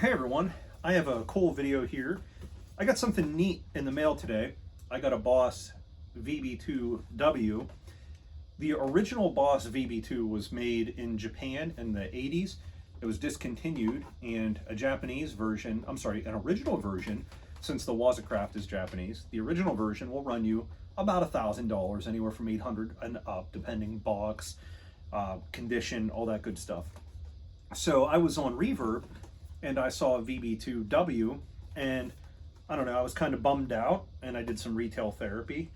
Hey everyone, I have a cool video here. I got something neat in the mail today. I got a Boss VB2W. The original Boss VB2 was made in Japan in the 80s. It was discontinued, and a Japanese version, an original version, since the Waza craft is Japanese, the original version will run you about $1,000, anywhere from $800 and up, depending box, condition, all that good stuff. So I was on Reverb and I saw a VB2W, and I don't know, I was kind of bummed out, and I did some retail therapy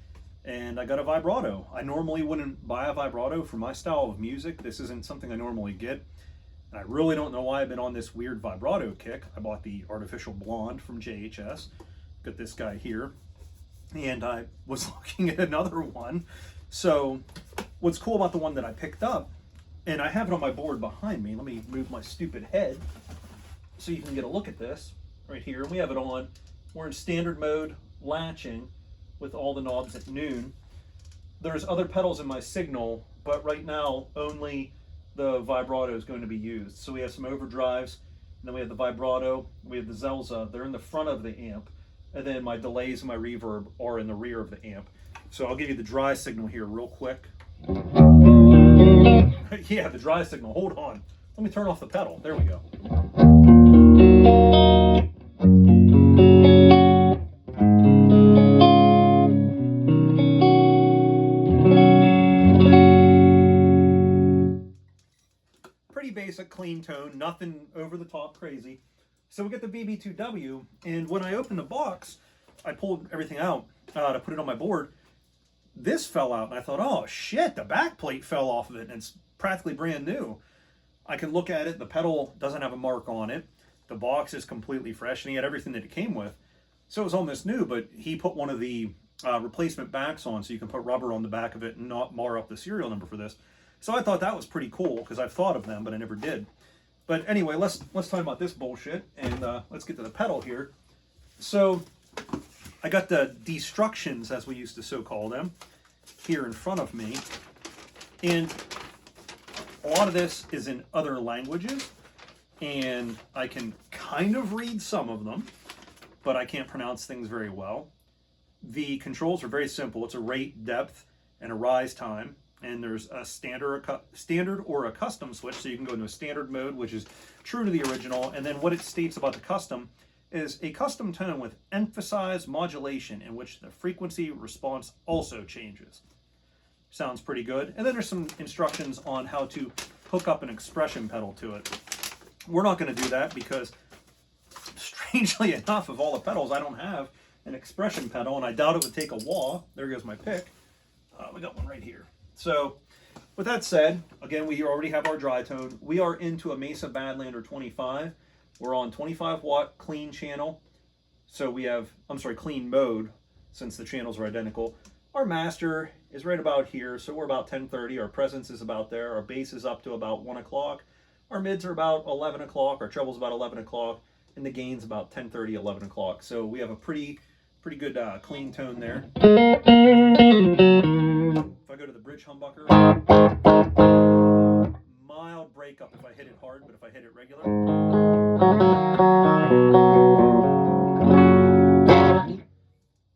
and I got a Vibrato. I normally wouldn't buy a Vibrato for my style of music. This isn't something I normally get. And I really don't know why I've been on this weird Vibrato kick. I bought the Artificial Blonde from JHS. Got this guy here. And I was looking at another one. So what's cool about the one that I picked up, and I have it on my board behind me. Let me move my stupid head so you can get a look at this right here. We have it on. We're in standard mode, latching with all the knobs at noon. There's other pedals in my signal, but right now only the Vibrato is going to be used. So we have some overdrives, and then we have the Vibrato, we have the Zelza. They're in the front of the amp, and then my delays and my reverb are in the rear of the amp. So I'll give you the dry signal here real quick. Yeah, the dry signal. Hold on. Let me turn off the pedal. There we go. Pretty basic, clean tone, nothing over the top crazy. So we get the VB2W, and when I opened the box, I pulled everything out to put it on my board. This fell out, and I thought, oh shit, the back plate fell off of it, and it's practically brand new. I can look at it, the pedal doesn't have a mark on it, the box is completely fresh, and he had everything that it came with. So it was almost new, but he put one of the replacement backs on, so you can put rubber on the back of it and not mar up the serial number for this. So I thought that was pretty cool, because I've thought of them, but I never did. But anyway, let's talk about this bullshit, and let's get to the pedal here. So I got the destructions, as we used to so call them, here in front of me. And a lot of this is in other languages, and I can kind of read some of them, but I can't pronounce things very well. The controls are very simple. It's a rate, depth, and a rise time. And there's a standard or a custom switch, so you can go into a standard mode, which is true to the original. And then what it states about the custom is a custom tone with emphasized modulation in which the frequency response also changes. Sounds pretty good. And then there's some instructions on how to hook up an expression pedal to it. We're not going to do that because, strangely enough, of all the pedals, I don't have an expression pedal, and I doubt it would take a wah. There goes my pick. We got one right here. So with that said, again, we already have our dry tone. We are into a Mesa Badlander 25. We're on 25 watt clean channel. So we have, clean mode, since the channels are identical. Our master is right about here, so we're about 1030. Our presence is about there. Our bass is up to about 1 o'clock. Our mids are about 11 o'clock. Our treble's about 11 o'clock. And the gain's about 10:30, 11 o'clock. So we have a pretty good clean tone there. If I go to the bridge humbucker, mild breakup if I hit it hard, but if I hit it regular,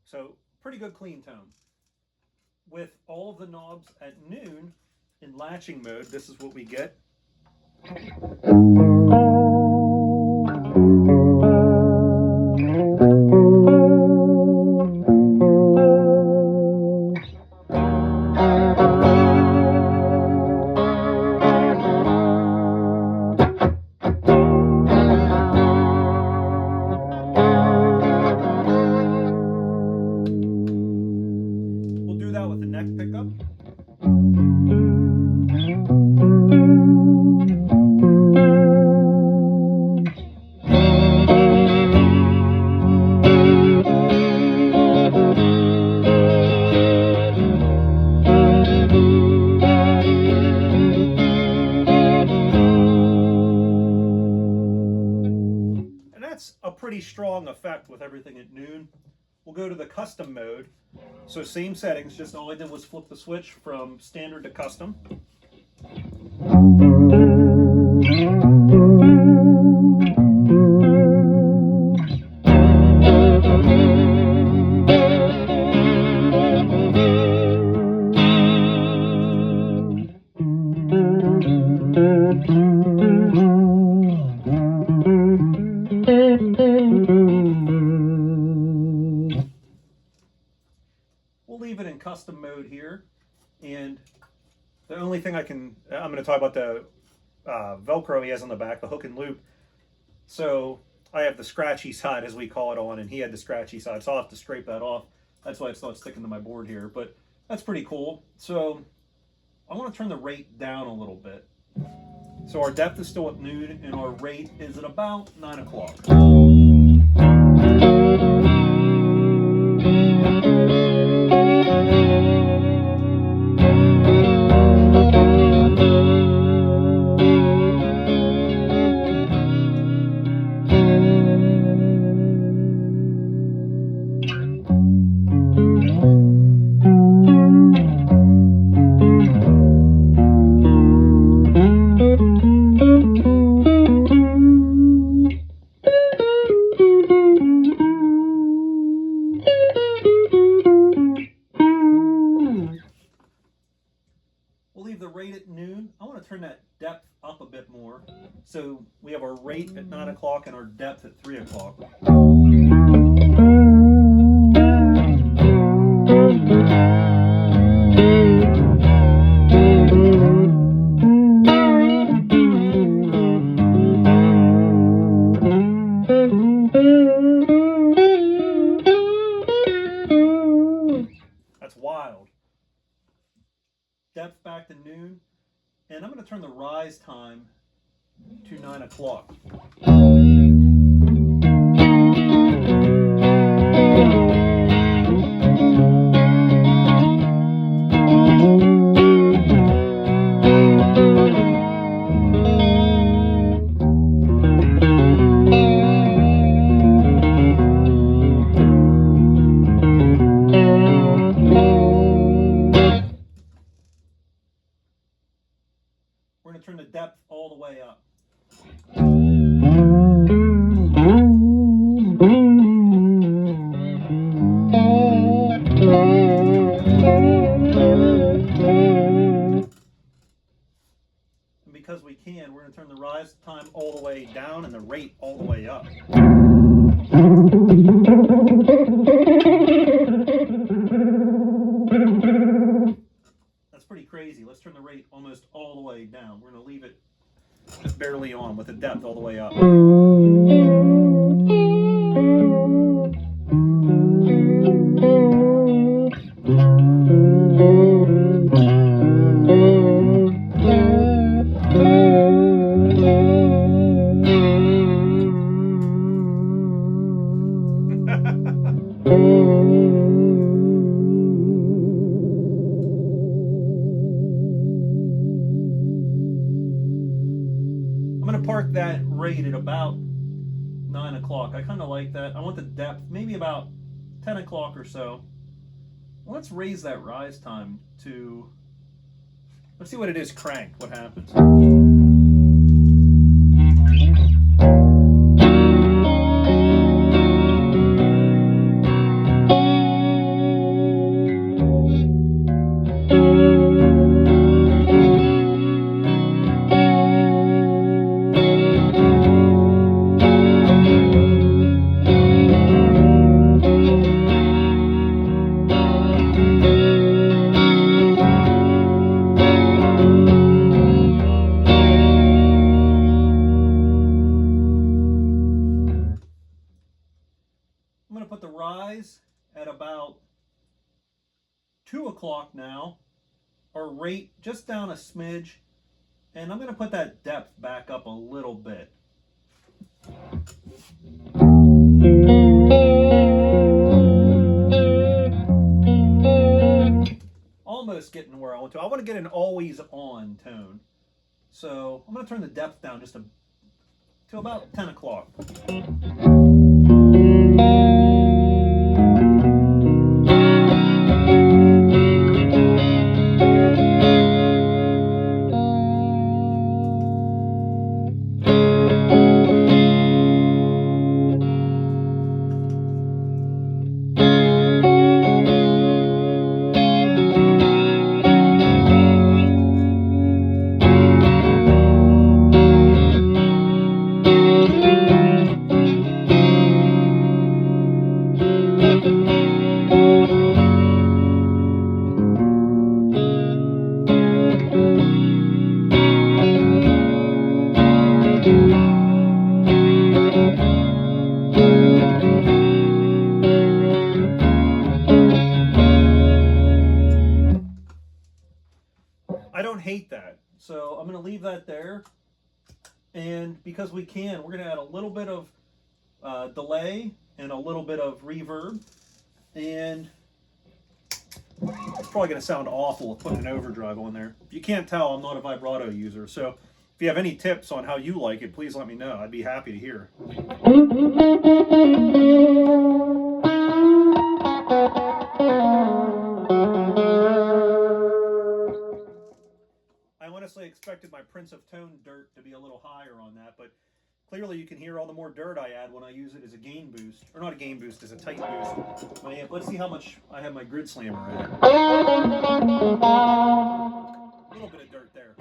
so pretty good clean tone. With all of the knobs at noon in latching mode, this is what we get. We'll do that with the neck pickup. A pretty strong effect with everything at noon. We'll go to the custom mode. So same settings, just all I did was flip the switch from standard to custom. mode here, and the only thing I'm going to talk about the Velcro he has on the back, the hook and loop. So I have the scratchy side, as we call it, on, and he had the scratchy side, so I'll have to scrape that off. That's why it's not sticking to my board here, but that's pretty cool. So I want to turn the rate down a little bit. So our depth is still at noon, and our rate is at about 9 o'clock. We'll leave the rate at noon. I want to turn that depth up a bit more. So we have our rate at 9 o'clock and our depth at 3 o'clock. That's wild. Depth back to noon, and I'm going to turn the rise time to 9 o'clock. We're going to turn the depth all the way up. And because we can, we're going to turn the rise time all the way down and the rate all the way up. That's pretty crazy. Let's turn the rate almost all the way down. We're going to leave it just barely on with the depth all the way up. I'm going to park that rate at about 9 o'clock. I kind of like that. I want the depth maybe about 10 o'clock or so. Let's raise that rise time to, let's see what it is cranked, what happens. I'm going to put the rise at about 2 o'clock now, our rate just down a smidge, and I'm going to put that depth back up a little bit. Almost getting where I want to. I want to get an always on tone. So I'm going to turn the depth down just to about 10 o'clock. that there. And because we can, we're going to add a little bit of delay and a little bit of reverb. And it's probably going to sound awful putting an overdrive on there. If you can't tell, I'm not a vibrato user. So if you have any tips on how you like it, please let me know. I'd be happy to hear. I honestly expected my Prince of Tone dirt to be a little higher on that, but clearly you can hear all the more dirt I add when I use it as a gain boost. Or not a gain boost, as a tight boost. My amp. Let's see how much I have my grid slammer at. A little bit of dirt there.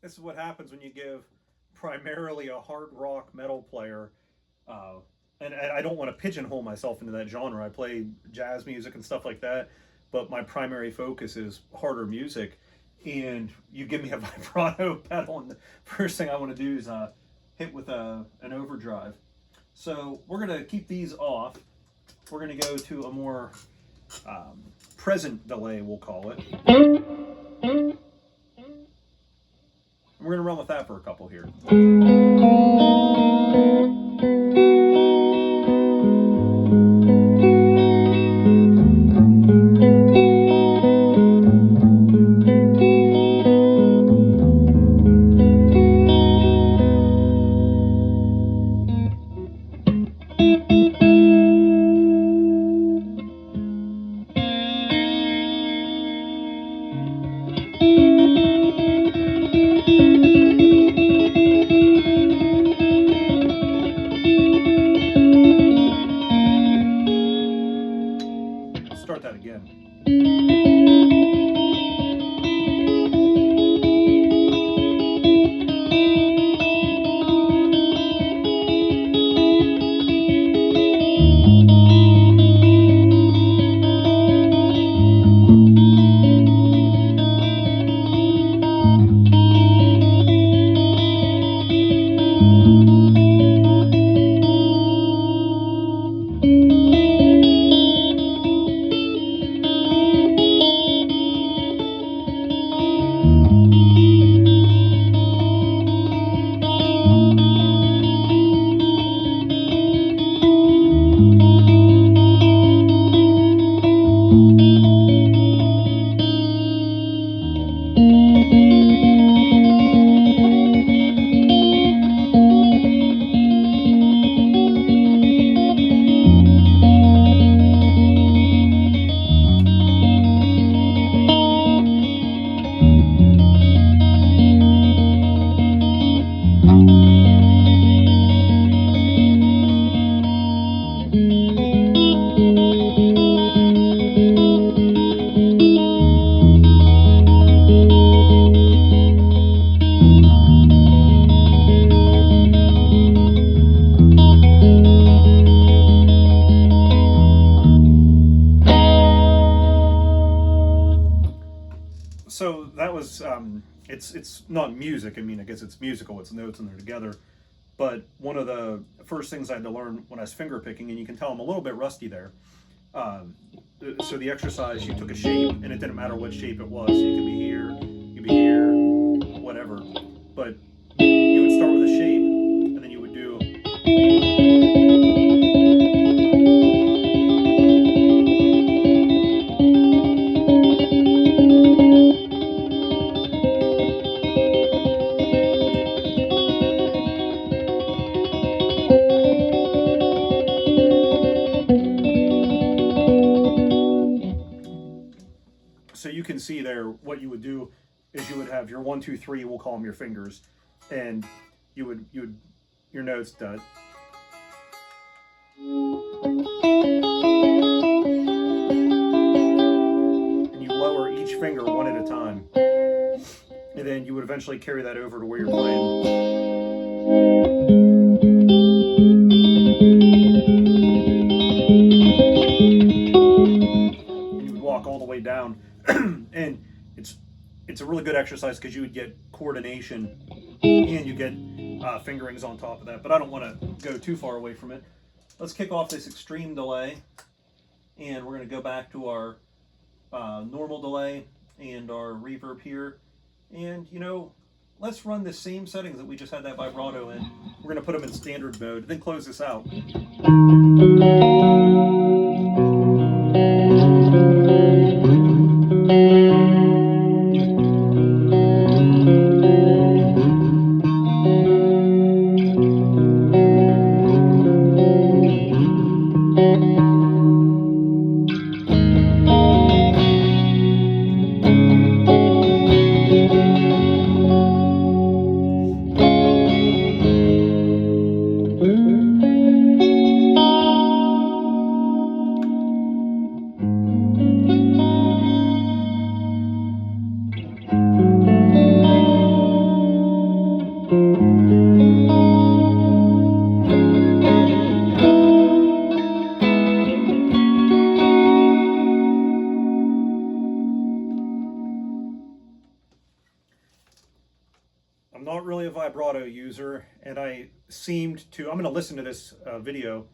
This is what happens when you give primarily a hard rock metal player, and I don't want to pigeonhole myself into that genre. I play jazz music and stuff like that, but my primary focus is harder music. And you give me a vibrato pedal, and the first thing I want to do is hit with an overdrive. So we're going to keep these off. We're going to go to a more present delay, we'll call it. And we're going to run with that for a couple here. Start that again. So that was, it's not music. I mean, I guess it's musical. It's notes and they're together. But one of the first things I had to learn when I was finger picking, and you can tell I'm a little bit rusty there. So the exercise, you took a shape, and it didn't matter what shape it was. So you could be here, you could be here, whatever. But you would start with a shape, and then you would do. So you can see there what you would do is you would have your 1, 2, 3, we'll call them your fingers, and you would your notes done. finger one at a time. And then you would eventually carry that over to where you're playing. And you would walk all the way down. And it's a really good exercise because you would get coordination and you get fingerings on top of that. But I don't want to go too far away from it. Let's kick off this extreme delay. And we're going to go back to our normal delay and our reverb here. And, you know, let's run the same settings that we just had that vibrato in. We're going to put them in standard mode, then close this out. I'm not really a vibrato user, and I seemed to, I'm going to listen to this video,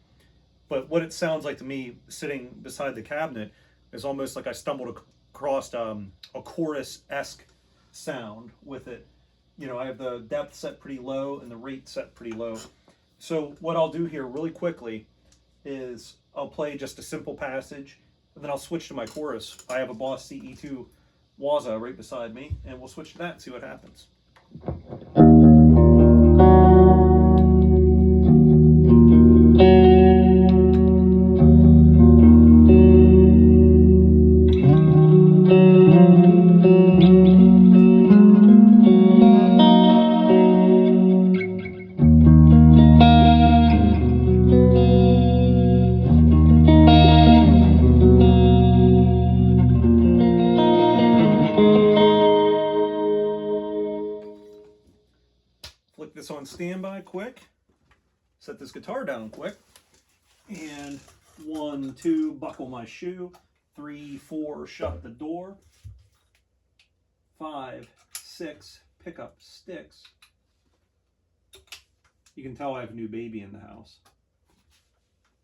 but what it sounds like to me sitting beside the cabinet is almost like I stumbled across a chorus-esque sound with it. You know, I have the depth set pretty low and the rate set pretty low. So what I'll do here really quickly is I'll play just a simple passage, and then I'll switch to my chorus. I have a Boss CE2 Waza right beside me, and we'll switch to that and see what happens. Flick this on standby quick, set this guitar down quick, and 1, 2, buckle my shoe, 3, 4, shut the door, 5, 6, pick up sticks. You can tell I have a new baby in the house.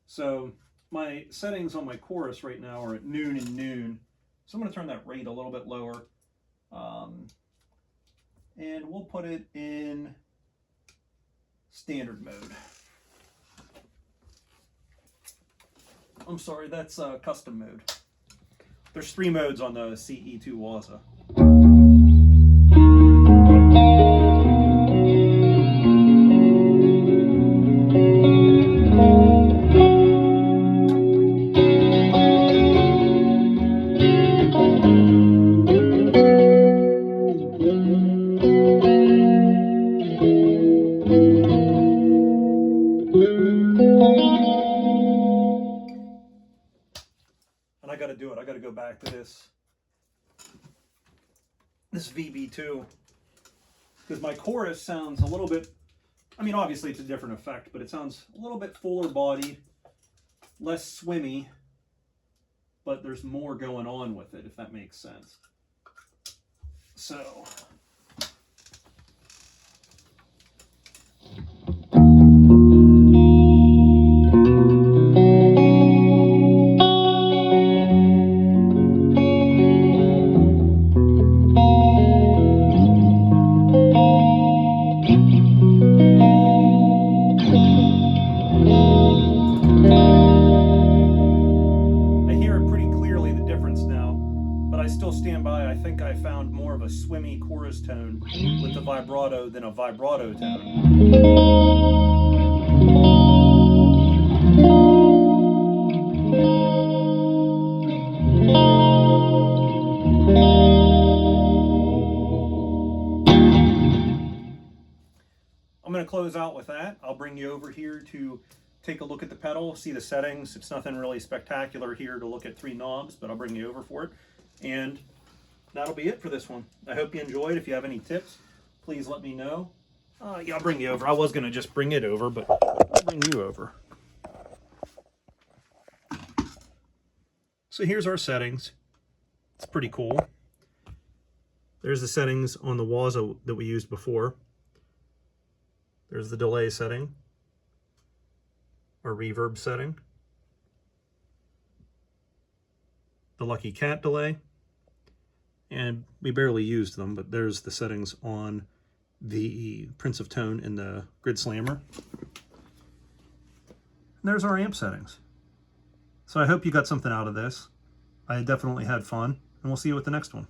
So my settings on my chorus right now are at noon and noon, so I'm going to turn that rate a little bit lower, and we'll put it in standard mode. I'm sorry, that's custom mode. There's 3 modes on the CE2 Waza. And I got to do it. I got to go back to this VB2 because my chorus sounds a little bit, I mean, obviously it's a different effect, but it sounds a little bit fuller bodied, less swimmy, but there's more going on with it, if that makes sense. So I still stand by. I think I found more of a swimmy chorus tone with the vibrato than a vibrato tone. I'm going to close out with that. I'll bring you over here to take a look at the pedal, see the settings. It's nothing really spectacular here to look at 3 knobs, but I'll bring you over for it. And that'll be it for this one. I hope you enjoyed. If you have any tips, please let me know. Yeah, I'll bring you over. I was going to just bring it over, but I'll bring you over. So here's our settings. It's pretty cool. There's the settings on the Waza that we used before. There's the delay setting, our reverb setting, the Lucky Cat delay, and we barely used them, but there's the settings on the Prince of Tone in the Grid Slammer. And there's our amp settings. So I hope you got something out of this. I definitely had fun, and we'll see you with the next one.